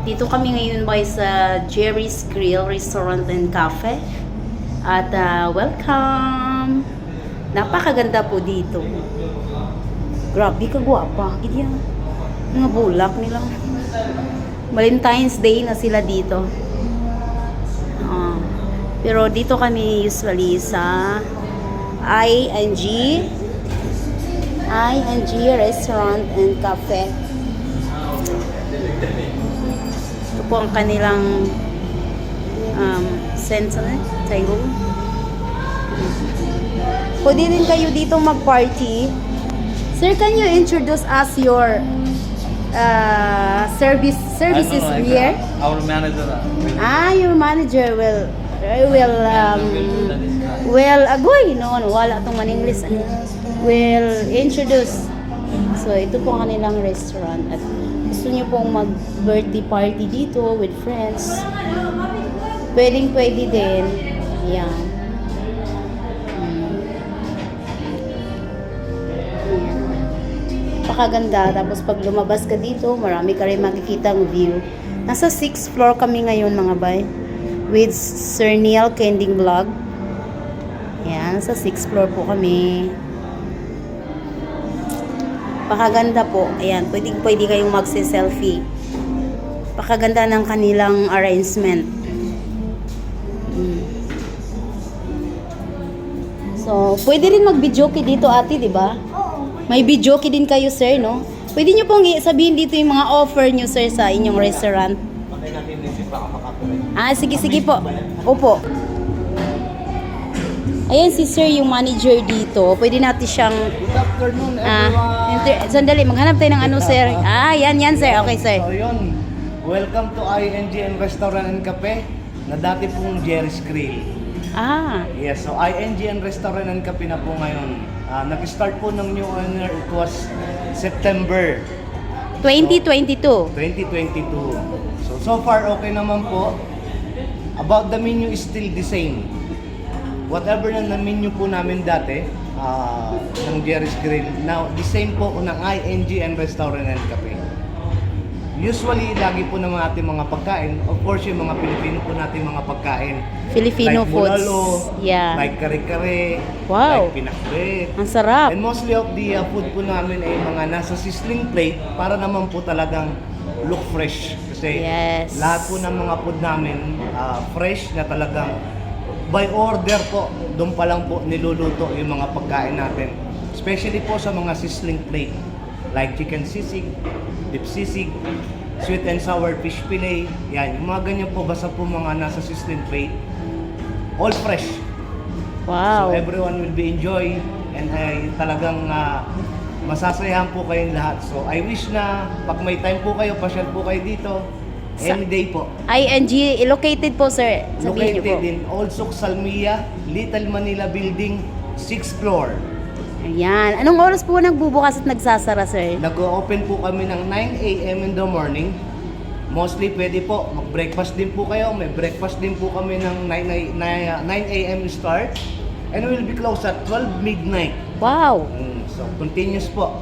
Dito kami ngayon by sa Jerry's Grill Restaurant and Cafe. At welcome! Napakaganda po dito. Grabe ka gwapa. Ganyan. Mga bulak nila. Valentine's Day na sila dito. Pero dito kami usually sa ING Restaurant and Cafe. Ito po ang kanilang center table. Pwede rin kayo dito mag-party. Sir, can you introduce us your services here? Our manager. Your manager will agoy noon wala tong man-English will introduce. So ito po ang kanilang restaurant at gusto niyo pong mag-birthday party dito with friends. Pwede din. Yan. Napakaganda. Tapos pag lumabas ka dito, marami ka rin makikitang view. Nasa 6th floor kami ngayon mga bay. With Sir Neil Kending Vlog. Yan, sa 6th floor po kami. Pakaganda po. Ayan, pwede kayong magse-selfie. Pakaganda ng kanilang arrangement. So, pwede rin mag-videoke dito ate, di ba? May videoke din kayo sir, no? Pwede nyo pong sabihin dito yung mga offer nyo sir sa inyong restaurant. Sige po. Opo. Ayan si sir yung manager dito. Pwede natin siyang Good afternoon everyone. Sandali, maghanap tayo ng ano sir. Yan sir. Okay sir. So yun, welcome to ING Restaurant and Cafe na dati pong Jerry's Grill. Yes, so ING Restaurant and Cafe na po ngayon. Nag-start po ng new owner, it was September 2022. 2022. So far okay naman po. About the menu is still the same. Whatever na menu po namin dati ng Jerry's Grill, now the same po ng ING Restaurant and Cafe. Usually, lagi po ng ating mga pagkain, of course yung mga Pilipino po natin mga pagkain. Filipino like foods. bulalo, Yeah. like kare-kare, Wow. like pinakbet. Ang sarap. And mostly of the food po namin ay mga nasa sizzling plate para naman po talagang look fresh. Kasi Yes. lahat po ng mga food namin fresh na talagang by order po, doon pa lang po niluluto yung mga pagkain natin. Especially po sa mga sizzling plate. Like chicken sisig, beef sisig, sweet and sour fish fillet. Yan, yung mga ganyan po basta po mga nasa sizzling plate. All fresh. Wow. So everyone will be enjoy and talagang masasayahan po kayong lahat. So I wish na pag may time po kayo, pasyal po kayo dito. Any day po. ING, located po sir. Sabihin niyo po. Located in Old Souk Salmia, Little Manila Building, 6th floor. Ayan. Anong oras po nagbubukas at nagsasara sir? Nag-open po kami ng 9 a.m. in the morning. Mostly pwede po, mag-breakfast din po kayo. May breakfast din po kami ng 9 a.m. start. And we'll be closed at 12 midnight. Wow. So, continuous po.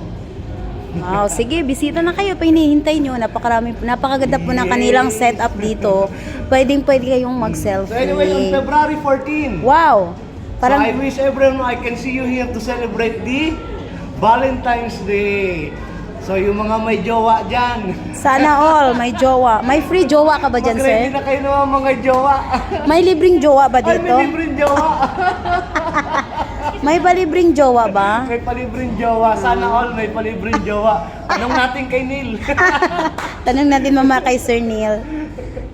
Wow, sige, bisita na kayo. Hinihintay nyo. Napakaganda po ng kanilang setup dito. Pwede kayong mag-selfie. So anyway, on February 14. Wow. So I wish everyone I can see you here to celebrate the Valentine's Day. So yung mga may jowa dyan. Sana all, may jowa. May free jowa ka ba dyan, Mag-ready sir? na kayo ng mga jowa. May libreng jowa ba Ay, dito? may libreng jowa. May palibreng jowa ba? May palibreng jowa. Sana all may palibreng jowa. Tanong natin kay Neil. Tanong natin mama kay Sir Neil.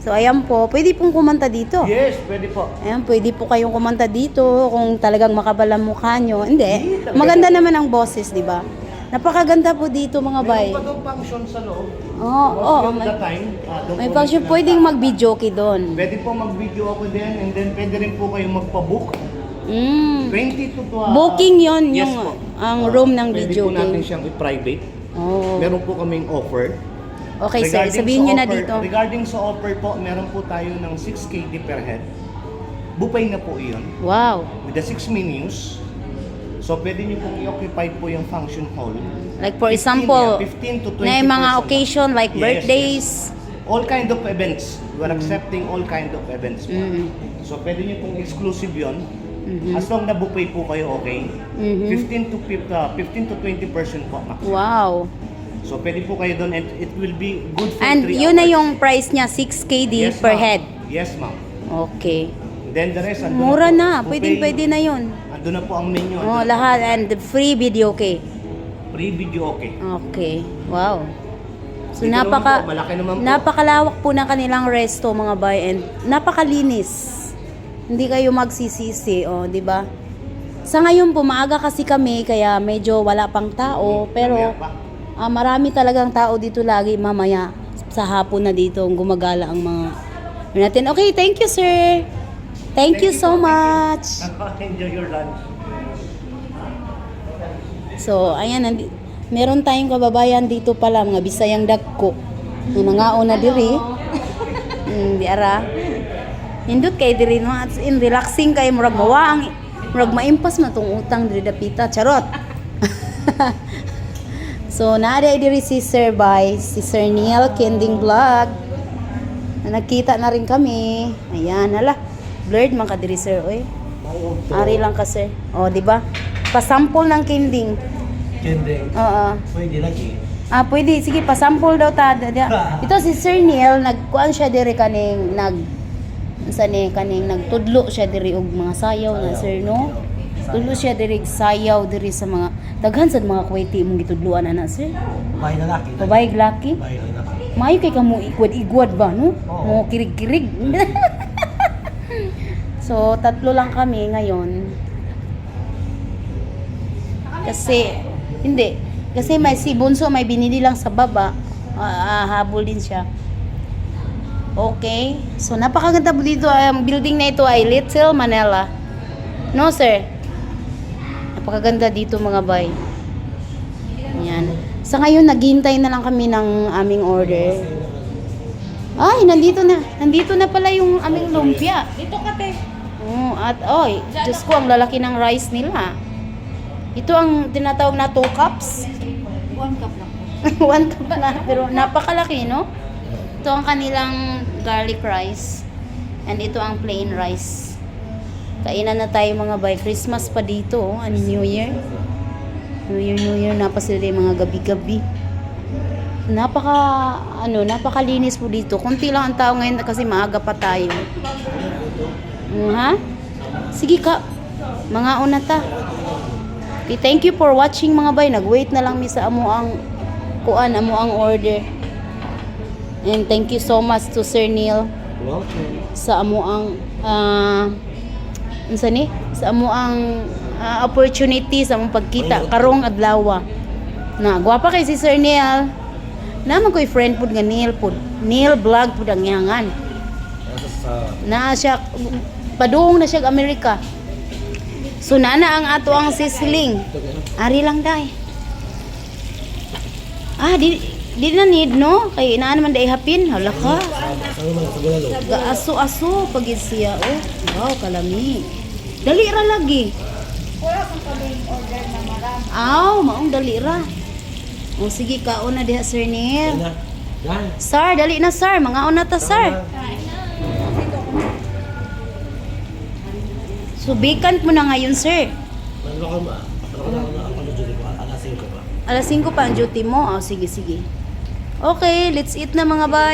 So ayan po, pwede pong kumanta dito. Yes, pwede po. Ayan, pwede po kayong kumanta dito kung talagang makapal ang mukha nyo. Hindi. Talaga. Maganda naman ang boses, di ba? Napakaganda po dito mga bay. Meron pa doon function sa loob. Oo, Most of the time, doon may po function. may Pwedeng pinuntahan. mag-videoke doon. Pwede po mag-video ako din and then pwede rin po kayo magpa-book. 20 to Booking yon yes yung po. ang room ng Pwede video po natin game. siyang i-private. Oh. Meron po kaming offer. Okay sir, Regarding sabihin sa nyo na offer- dito. Regarding sa offer po, meron po tayo ng 6KD per head. Buffet na po iyon. Wow. With the 6 menus. So So, pwede nyo pong i-occupy po yung function hall. Like for 15, example, yeah, 15 to 20 na yung mga person. occasion like Yes, birthdays. All kind of events. We're accepting all kind of events po. So, pwede nyo pong exclusive yon. As long na buffet po kayo, okay? 15 to 20 person po. Wow. So, pwede po kayo doon and it will be good for 3 And hours. yun na yung price niya, 6KD Yes, per ma'am. head. Yes, ma'am. Okay. Then the rest, andun Mura po. na, Buffet. pwede na yun. Andun na po ang menu. Oh, andun lahat and free video okay. Free video, okay. Okay. Wow. So Dito naman po, malaki naman po. napakalawak po ng kanilang resto mga bay and napakalinis. Hindi kayo magsisisi, oh, 'di ba? Sa ngayon po maaga kasi kami kaya medyo wala pang tao pero Mamaya pa. marami talagang tao dito lagi mamaya sa hapon na dito gumagala ang mga natin. Okay, thank you sir. Thank you so much. Enjoy your lunch. So, ayan, meron tayong kababayan dito pala, mga Bisayang dagko. Yung nangaon na diri. Di ara. Hindot kay diri no, at in relaxing kay murag mawaang, murag maimpas na tong utang diri dapita. Charot. So, naada diri si Sir si Sir Neil Kending Vlog. Na nagkita na rin kami. Ayan, hala. Blurred man ka diri sir, oy. Ari lang ka sir. Oh, di ba? Pasample ng kending. Kending. Oo. Pwede lagi. Pwede. Sige, pasample daw ta. Ito si Sir Neil, nagkuan siya diri kaning kaning nagtudlo siya diri og mga sayaw na sir no. Tudlo siya diri sayaw diri sa mga daghan sad mga kweti mong gitudloan ana sir. Bahay na laki. Babae laki. Bahay na laki. Maayo kay kamo igwad-igwad ba no? Mo kirig-kirig. So, 3 lang kami ngayon. Kasi may si Bunso may binili lang sa baba. Habol din siya. Okay. So, napakaganda po dito. Ang building na ito ay Little Manila. No, sir? Napakaganda dito mga bay. Yan. Sa ngayon, naghihintay na lang kami ng aming order. Ay, nandito na pala yung aming lumpia. Dito ka, te. At oy, Diyos ko, ang lalaki ng rice nila. Ito ang tinatawag na 2 cups. 1 cup lang. 1 cup na, pero napakalaki, no? Ito ang kanilang garlic rice. And ito ang plain rice. Kainan na tayo mga bay. Christmas pa dito, and New Year. New Year na pa sila yung mga gabi-gabi. Napakalinis po dito. Kunti lang ang tao ngayon kasi maaga pa tayo. Ha? Sige ka. Mga una ta. Okay, thank you for watching mga bay. Nag-wait na lang mi sa amo ang order. And thank you so much to Sir Neil sa amo ang opportunity sa among pagkita karong adlaw. Na gwapa kay si Sir Neil. Naman ko'y friend pud nga Neil pud. Neil Vlog pud ang iyangan. Na siya padung na siya Amerika. So nana ang ato ang sisling. Ari lang dai. Di na need no kay inaan man dai hapin. Hala ka. Gaaso-aso pagid siya oh. Wow, kalami. Dali ra lagi. Wala kang kaming order na marami. Maong dali ra. O sige kaon na diha Sir Neil. Sir, dali na sir. Mga una ta sir. So, vacant mo na ngayon, sir. Alas 5 pa ang duty mo? Sige. Okay, let's eat na mga bay.